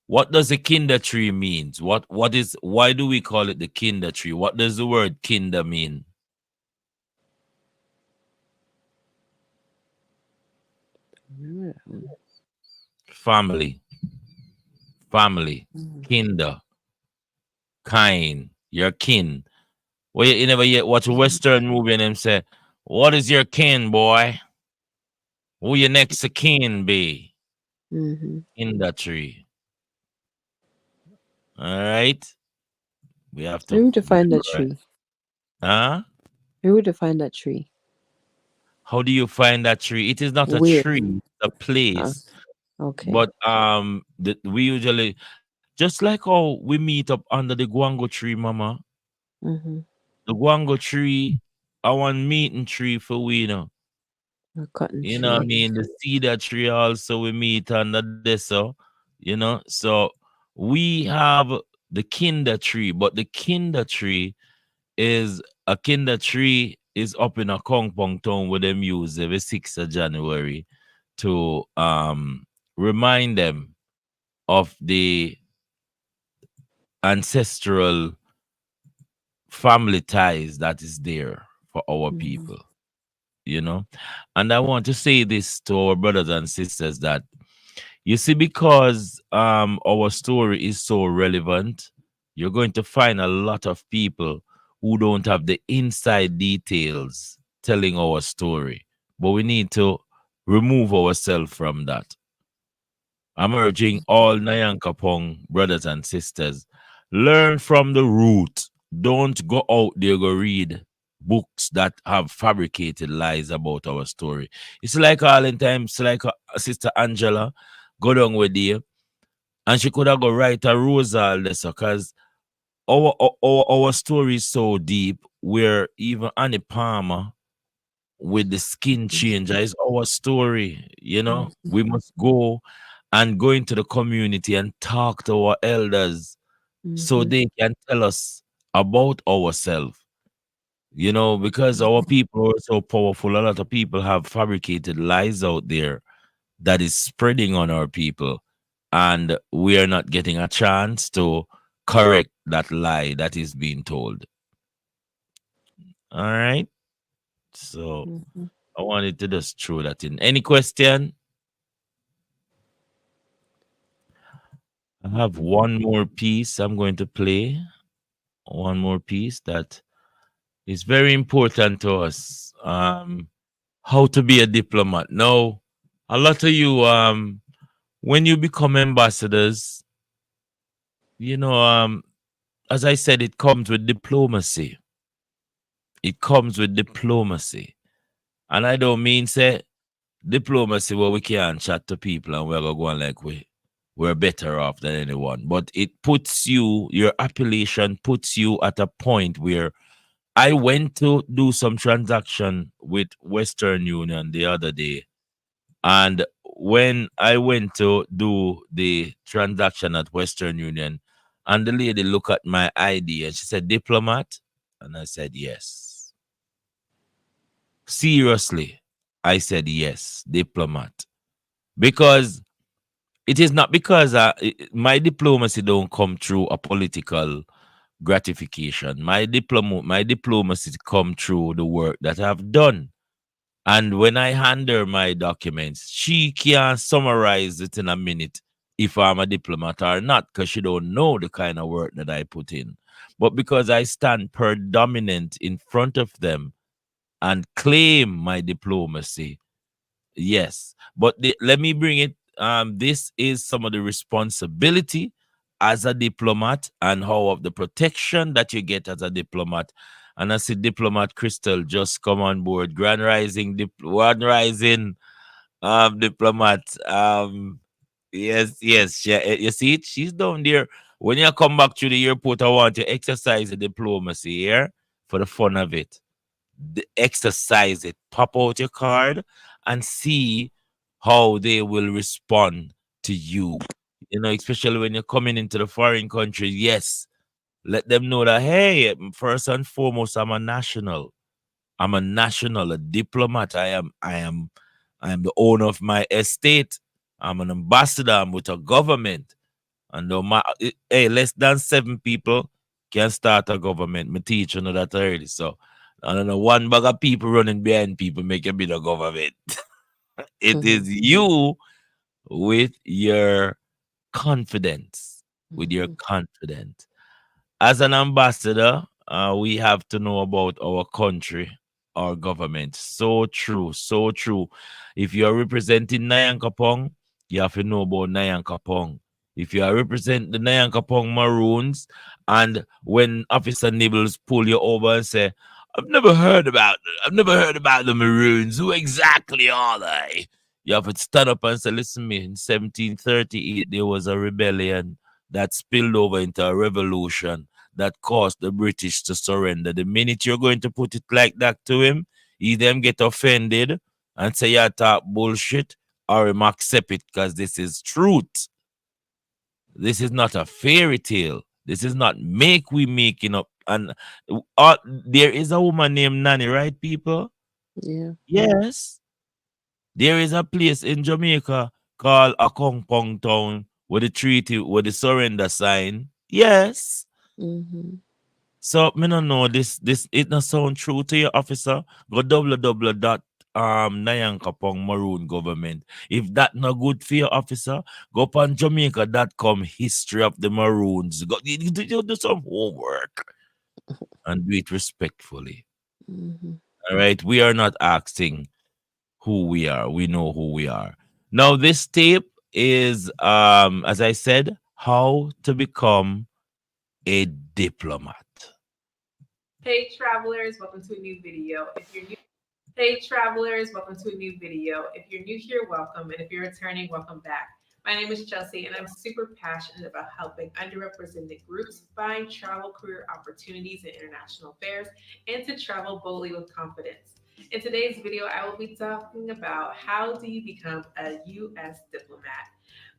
what does the kinder tree means? Why do we call it the kinder tree? What does the word kinder mean? Family. Kinder. Kind. Your kin. Well, you never yet watch a Western movie and them say, what is your kin, boy? Who your next of kin be? Kinder tree. All right. We have to. Who would find that tree? Huh? Who would find that tree? How do you find that tree? It is not a Where? tree, it's a place. Okay. But we usually, just like how we meet up under the guango tree, mama. The guango tree, our meeting tree for we, you know. A cotton You tree. know what I mean? The cedar tree also we meet under this, so you know. So we have the kinder tree, but the kinder tree is a kinder tree is up in a Kongpong town where them use every 6th of January to remind them of the ancestral family ties that is there for our people, you know. And I want to say this to our brothers and sisters, that you see, because our story is so relevant, you're going to find a lot of people who don't have the inside details telling our story. But we need to remove ourselves from that. I'm urging all Nyankopong brothers and sisters, learn from the root. Don't go out there go read books that have fabricated lies about our story. It's like all in times, it's like Sister Angela go down with you, and she could have go write a Rosal lesson, because our story is so deep, where even Annie Palmer with the skin changer is our story. You know, we must go into the community and talk to our elders so they can tell us about ourselves. You know, because our people are so powerful, a lot of people have fabricated lies out there that is spreading on our people, and we are not getting a chance to correct that lie that is being told. All right. So I wanted to just throw that in. Any question? I have one more piece I'm going to play. One more piece that is very important to us. How to be a diplomat. Now, a lot of you, when you become ambassadors, you know, as I said, it comes with diplomacy. It comes with diplomacy. And I don't mean say diplomacy where we can't chat to people and we're gonna go on like we're better off than anyone. But it puts you, your appellation puts you at a point where I went to do some transaction with Western Union the other day. And when I went to do the transaction at Western Union, and the lady looked at my ID and she said, "Diplomat?" And I said, "Yes." Seriously, I said, "Yes, diplomat." Because it is not because my diplomacy don't come through a political gratification. My diplomacy come through the work that I've done. And when I hand her my documents, she can't summarize it in a minute if I'm a diplomat or not, because she don't know the kind of work that I put in. But because I stand predominant in front of them and claim my diplomacy, yes. But let me bring it. This is some of the responsibility as a diplomat and how of the protection that you get as a diplomat. And I see diplomat Crystal just come on board. Grand Rising, Grand Rising, diplomat. Yes, yes. You see it? She's down there. When you come back to the airport, I want to exercise the diplomacy here for the fun of it. Exercise it. Pop out your card and see how they will respond to you. You know, especially when you're coming into the foreign country. Yes, let them know that, hey, first and foremost, I'm a national. I'm a national, a diplomat. I am the owner of my estate. I'm an ambassador. I'm with a government. And no matter, hey, less than 7 people can start a government. My teacher know that already. So I don't know, one bag of people running behind people make a bit of government. It is you with your confidence. With your confidence. As an ambassador, we have to know about our country, our government. So true, so true. If you are representing Nyankopong, you have to know about Nyankopong. If you are representing the Nyankopong Maroons, and when Officer Nibbles pull you over and say, I've never heard about the Maroons. Who exactly are they? You have to stand up and say, listen, me, in 1738, there was a rebellion that spilled over into a revolution that caused the British to surrender. The minute you're going to put it like that to him, he then get offended and say you talk bullshit, or him accept it because this is truth. This is not a fairy tale. This is not we making up. And there is a woman named Nanny, right, people? Yeah. Yes. There is a place in Jamaica called Akong Town with the treaty, with the surrender sign. Yes. Mm-hmm. So me no know this it not sound true to your officer. Go www. Nyankopong Maroon government. If that not good for your officer, go up on Jamaica.com history of the Maroons. Go you do some homework and do it respectfully. Mm-hmm. All right. We are not asking who we are. We know who we are. Now, this tape is as I said, how to become a diplomat. Hey travelers, welcome to a new video. If you're new, hey travelers, welcome to a new video. If you're new here, welcome, and if you're returning, welcome back. My name is Chelsea, and I'm super passionate about helping underrepresented groups find travel career opportunities in international affairs and to travel boldly with confidence. In today's video, I will be talking about how do you become a U.S. diplomat.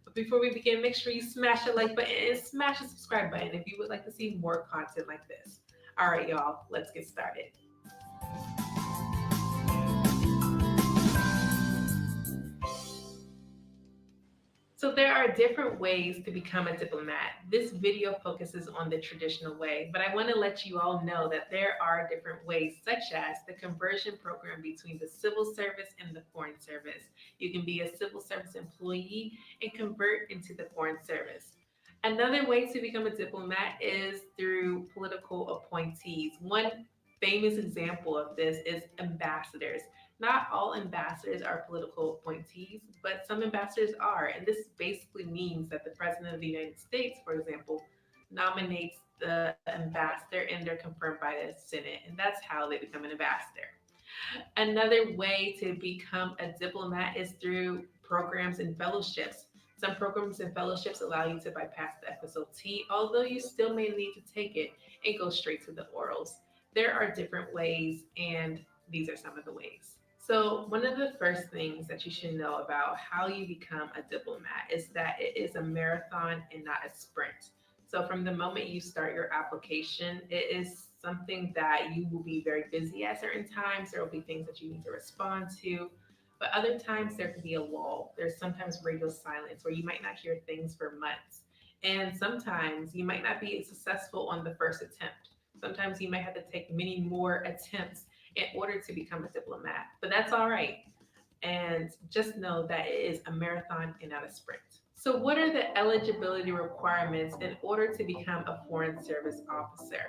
But before we begin, make sure you smash the like button and smash the subscribe button if you would like to see more content like this. All right, y'all, let's get started. So there are different ways to become a diplomat. This video focuses on the traditional way, but I want to let you all know that there are different ways, such as the conversion program between the civil service and the foreign service. You can be a civil service employee and convert into the foreign service. Another way to become a diplomat is through political appointees. One famous example of this is ambassadors. Not all ambassadors are political appointees, but some ambassadors are. And this basically means that the President of the United States, for example, nominates the ambassador and they're confirmed by the Senate. And that's how they become an ambassador. Another way to become a diplomat is through programs and fellowships. Some programs and fellowships allow you to bypass the FSOT, although you still may need to take it and go straight to the orals. There are different ways, and these are some of the ways. So, one of the first things that you should know about how you become a diplomat is that it is a marathon and not a sprint. So, from the moment you start your application, it is something that you will be very busy at certain times. There will be things that you need to respond to, but other times there could be a lull. There's sometimes radio silence where you might not hear things for months. And sometimes you might not be successful on the first attempt. Sometimes you might have to take many more attempts in order to become a diplomat, but that's all right. And just know that it is a marathon and not a sprint. So, what are the eligibility requirements in order to become a Foreign Service Officer?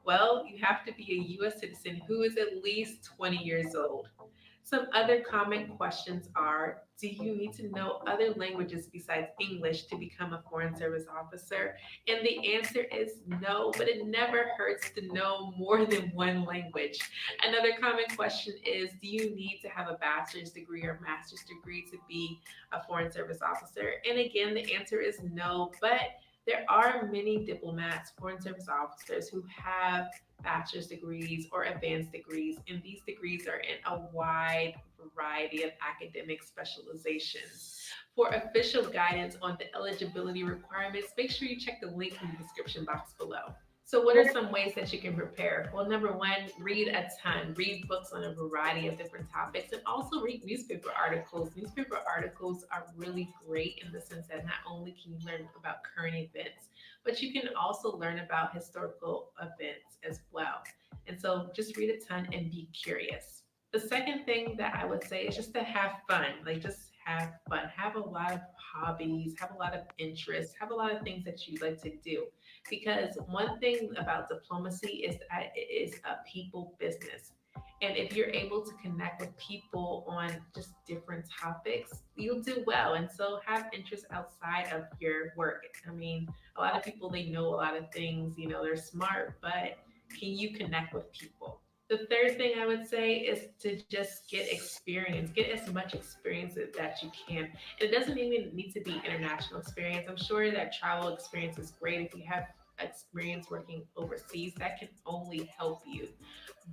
Well, you have to be a U.S. citizen who is at least 20 years old. Some other common questions are, do you need to know other languages besides English to become a Foreign Service Officer? And the answer is no, but it never hurts to know more than one language. Another common question is, do you need to have a bachelor's degree or master's degree to be a Foreign Service Officer? And again, the answer is no, but there are many diplomats, foreign service officers who have bachelor's degrees or advanced degrees, and these degrees are in a wide variety of academic specializations. For official guidance on the eligibility requirements, make sure you check the link in the description box below. So what are some ways that you can prepare? Well, number one, read a ton. Read books on a variety of different topics and also read newspaper articles. Newspaper articles are really great in the sense that not only can you learn about current events, but you can also learn about historical events as well. And so just read a ton and be curious. The second thing that I would say is just to have fun. Like just have fun. Have a lot of hobbies, have a lot of interests, have a lot of things that you like to do. Because one thing about diplomacy is that it is a people business. And if you're able to connect with people on just different topics, you'll do well. And so have interests outside of your work. I mean, a lot of people, they know a lot of things, you know, they're smart, but can you connect with people? The third thing I would say is to just get experience, get as much experience that you can. And it doesn't even need to be international experience. I'm sure that travel experience is great. If you have experience working overseas, that can only help you.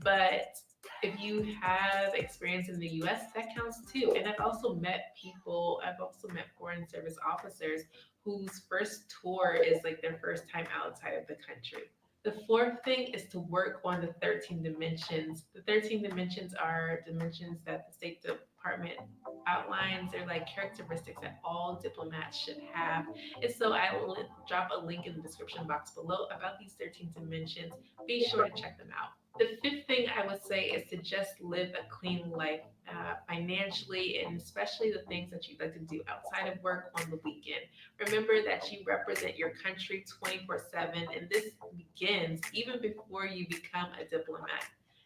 But if you have experience in the US, that counts too. And I've also met people, I've also met foreign service officers whose first tour is like their first time outside of the country. The fourth thing is to work on the 13 dimensions. The 13 dimensions are dimensions that the State Department outlines. They're like characteristics that all diplomats should have. And so I will drop a link in the description box below about these 13 dimensions. Be sure to check them out. The fifth thing I would say is to just live a clean life financially, and especially the things that you'd like to do outside of work on the weekend. Remember that you represent your country 24/7, and this begins even before you become a diplomat.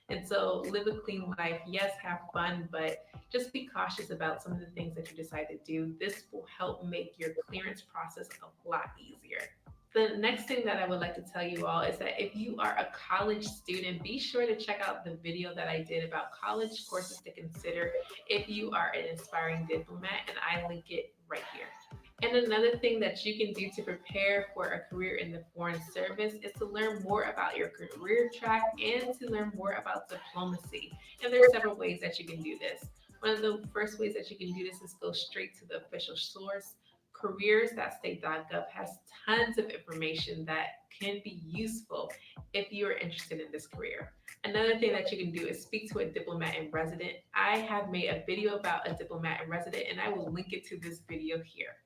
And so live a clean life. Yes, have fun, but just be cautious about some of the things that you decide to do. This will help make your clearance process a lot easier. The next thing that I would like to tell you all is that if you are a college student, be sure to check out the video that I did about college courses to consider if you are an aspiring diplomat, and I link it right here. And another thing that you can do to prepare for a career in the Foreign Service is to learn more about your career track and to learn more about diplomacy. And there are several ways that you can do this. One of the first ways that you can do this is go straight to the official source. Careers.state.gov has tons of information that can be useful if you are interested in this career. Another thing that you can do is speak to a diplomat in resident. I have made a video about a diplomat in resident, and I will link it to this video here.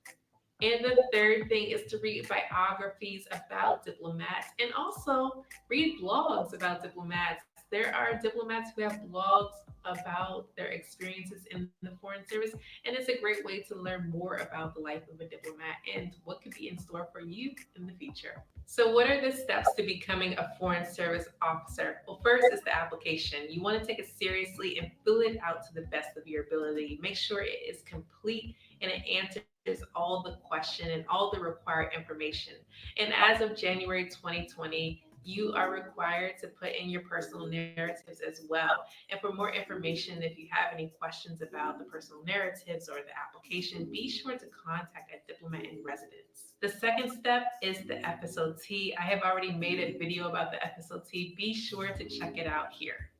And the third thing is to read biographies about diplomats and also read blogs about diplomats. There are diplomats who have blogs about their experiences in the Foreign Service, and it's a great way to learn more about the life of a diplomat and what could be in store for you in the future. So, what are the steps to becoming a Foreign Service officer? Well, first is the application. You want to take it seriously and fill it out to the best of your ability. Make sure it is complete and it answers all the question and all the required information. And as of January 2020, you are required to put in your personal narratives as well. And for more information, if you have any questions about the personal narratives or the application, be sure to contact a diplomat in residence. The second step is the FSOT. I have already made a video about the FSOT. Be sure to check it out here.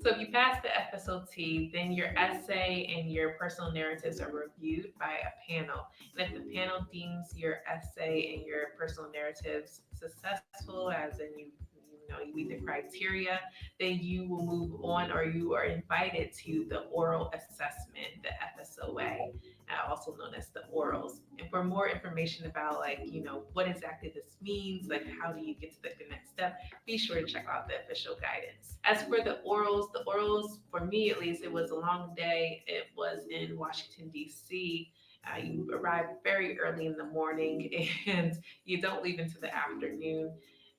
So if you pass the FSOT, then your essay and your personal narratives are reviewed by a panel. And if the panel deems your essay and your personal narratives successful, as in you meet the criteria, then you will move on or you are invited to the oral assessment, the FSOA, also known as the orals. And for more information about what exactly this means, like how do you get to the next step, be sure to check out the official guidance. As for the orals, for me at least, it was a long day. It was in Washington, D.C. You arrive very early in the morning and you don't leave into the afternoon.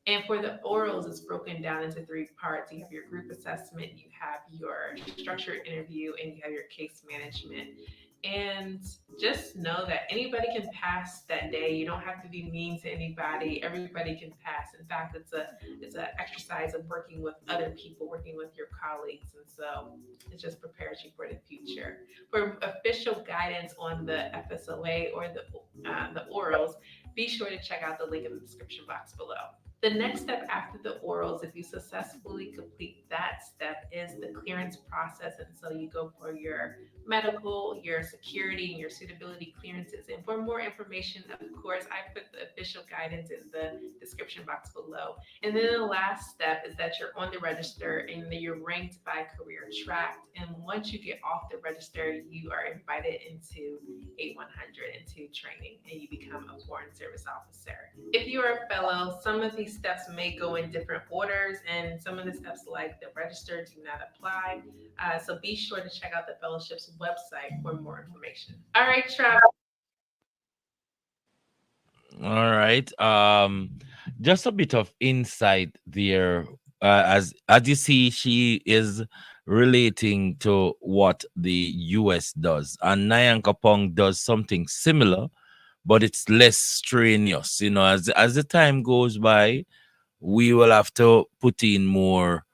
And for the orals, it's broken down into three parts. You have your group assessment, you have your structured interview, and you have your case management. And just know that anybody can pass that day. You don't have to be mean to anybody. Everybody can pass. In fact, it's an exercise of working with other people, working with your colleagues, and so it just prepares you for the future. For official guidance on the FSOA or the orals, be sure to check out the link in the description box below. The next step after the orals, if you successfully complete that step, is the clearance process. And so you go for your medical, your security, and your suitability clearances. And for more information, of course, I put the official guidance in the description box below. And then the last step is that you're on the register and then you're ranked by career track. And once you get off the register, you are invited into 8100 into training and you become a Foreign Service officer. If you are a fellow, some of these steps may go in different orders, and some of the steps like the register do not apply. So be sure to check out the fellowship's website for more information. All right, Trav. All right. Just a bit of insight there. As you see, she is relating to what the US does. And Nyankopong does something similar, but it's less strenuous. As the time goes by, we will have to put in more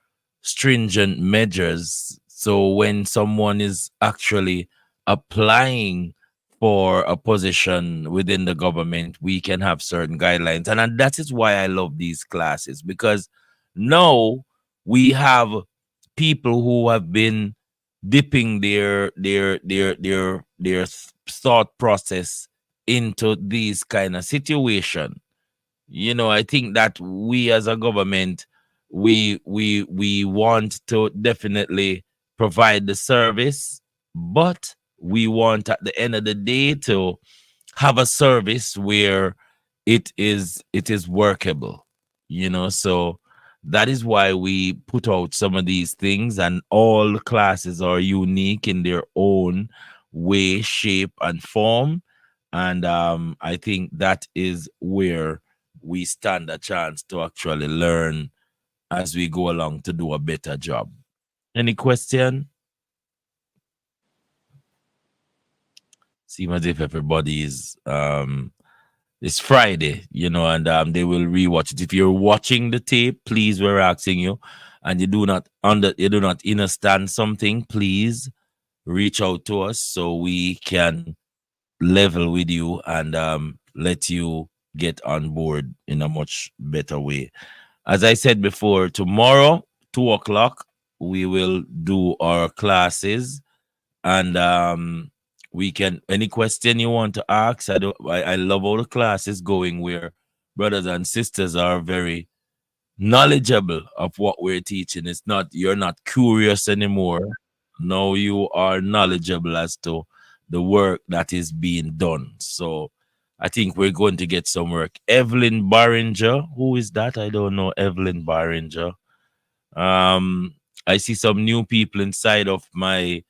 stringent measures. So when someone is actually applying for a position within the government, we can have certain guidelines. And that is why I love these classes, because now we have people who have been dipping their thought process into these kind of situation. I think that we as a government, we want to definitely provide the service, but we want at the end of the day to have a service where it is workable. So that is why we put out some of these things, and all classes are unique in their own way, shape, and form. And I think that is where we stand a chance to actually learn as we go along to do a better job. Any question? Seems as if everybody is it's Friday, and they will rewatch it. If you're watching the tape, please, we're asking you, and you do not understand something, please reach out to us so we can level with you and let you get on board in a much better way. As I said before, tomorrow, 2:00, we will do our classes, and we can, any question you want to ask. I love how the class is going, where brothers and sisters are very knowledgeable of what we're teaching. It's not, you're not curious anymore. No, you are knowledgeable as to the work that is being done. So I think we're going to get some work. Evelyn Barringer, who is that? I don't know Evelyn Barringer. I see some new people inside of my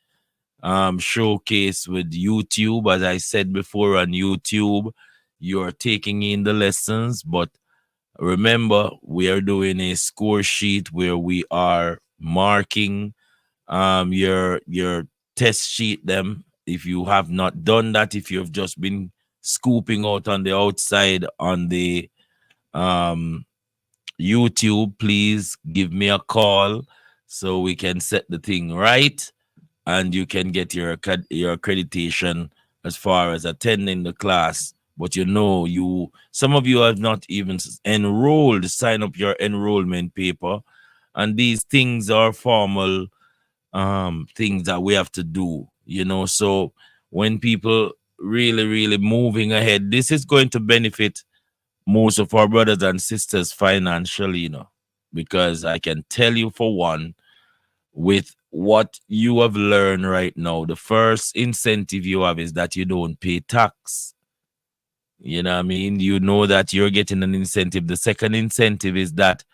showcase with YouTube. As I said before, on YouTube, you're taking in the lessons, but remember, we are doing a score sheet where we are marking your test sheet them. If you have not done that, if you have just been scooping out on the outside on the YouTube, please give me a call so we can set the thing right and you can get your accreditation as far as attending the class. But some of you have not even enrolled, sign up your enrollment paper, and these things are formal things that we have to do. So when people really moving ahead, this is going to benefit most of our brothers and sisters financially, because I can tell you, for one, with what you have learned right now, the first incentive you have is that you don't pay tax. You know what I mean? You know that you're getting an incentive. The second incentive is that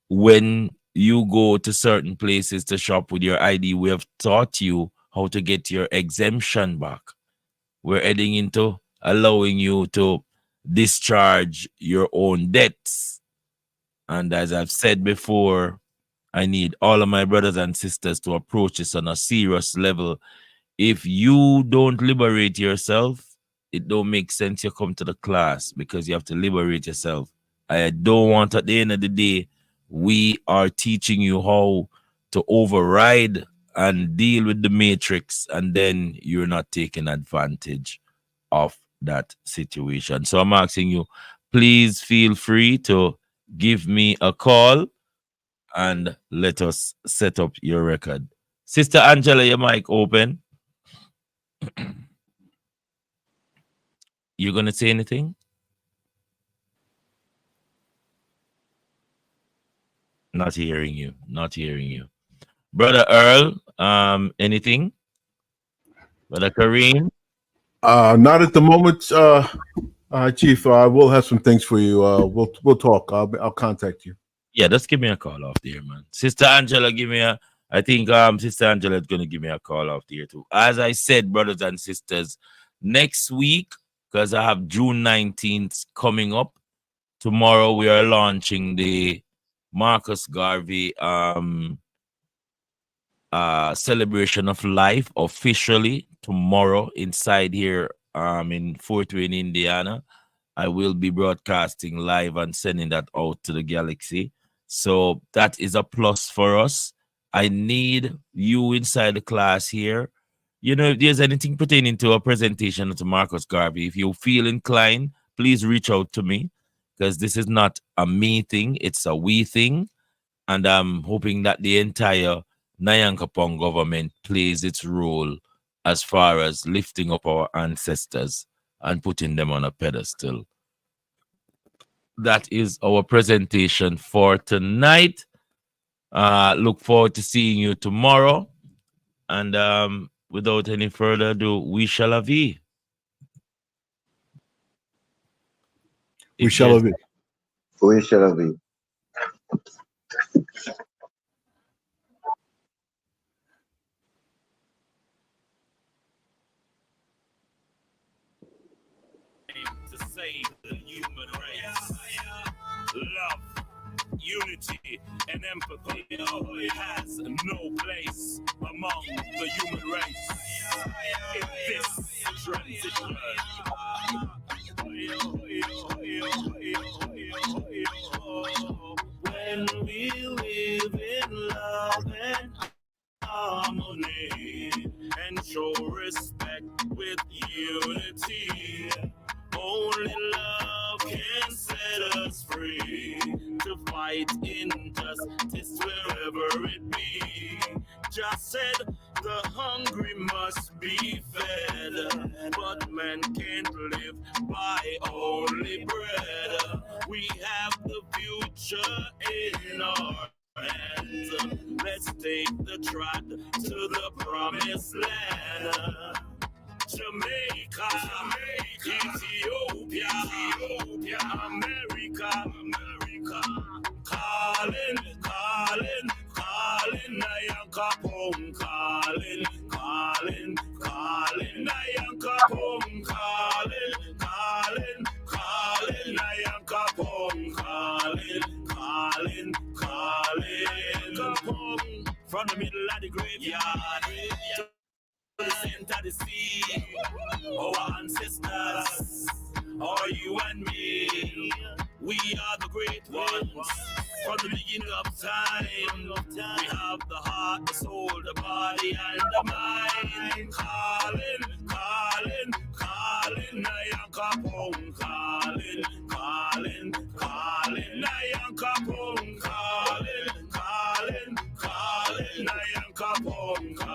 when you go to certain places to shop with your ID, we have taught you how to get your exemption back. We're heading into allowing you to discharge your own debts. And as I've said before, I need all of my brothers and sisters to approach this on a serious level. If you don't liberate yourself, it don't make sense you come to the class, because you have to liberate yourself. I don't want, at the end of the day, we are teaching you how to override and deal with the matrix, and then you're not taking advantage of that situation. So I'm asking you, please feel free to give me a call and let us set up your record. Sister Angela, your mic open. You gonna say anything? Not hearing you. Not hearing you. Brother Earl, anything? Brother Kareem? Not at the moment, Chief. I will have some things for you. We'll talk. I'll contact you. Yeah, just give me a call off there, man. Sister Angela, I think Sister Angela is gonna give me a call off there too. As I said, brothers and sisters, next week, because I have June 19th coming up. Tomorrow we are launching the Marcus Garvey celebration of life officially tomorrow inside here in Fort Wayne, Indiana. I will be broadcasting live and sending that out to the galaxy. So that is a plus for us. I need you inside the class here. If there's anything pertaining to a presentation to Marcus Garvey, if you feel inclined, please reach out to me, because this is not a me thing, it's a we thing. And I'm hoping that the entire Nyankopong government plays its role as far as lifting up our ancestors and putting them on a pedestal. That is our presentation for tonight. Look forward to seeing you tomorrow. And without any further ado, we shall have ye. We shall have it. We shall have it. To save the human race. Love, unity, and empathy has no place among the human race. In this transition, when we live in love and harmony and show respect with unity, only love can set us free to fight injustice wherever it be. Just said the hungry must be fed, but man can't live by only bread. We have the future in our hands. Let's take the trot to the promised land. Jamaica, Ethiopia, America, calling, from the middle of the graveyard to the center of the sea. Our ancestors, are you and me? We are the great ones. From the beginning of time, we have the heart, the soul, the body, and the mind. Calling, calling, calling, Nyankopong. Calling, calling, calling, Nyankopong. Calling, calling, calling, Nyankopong.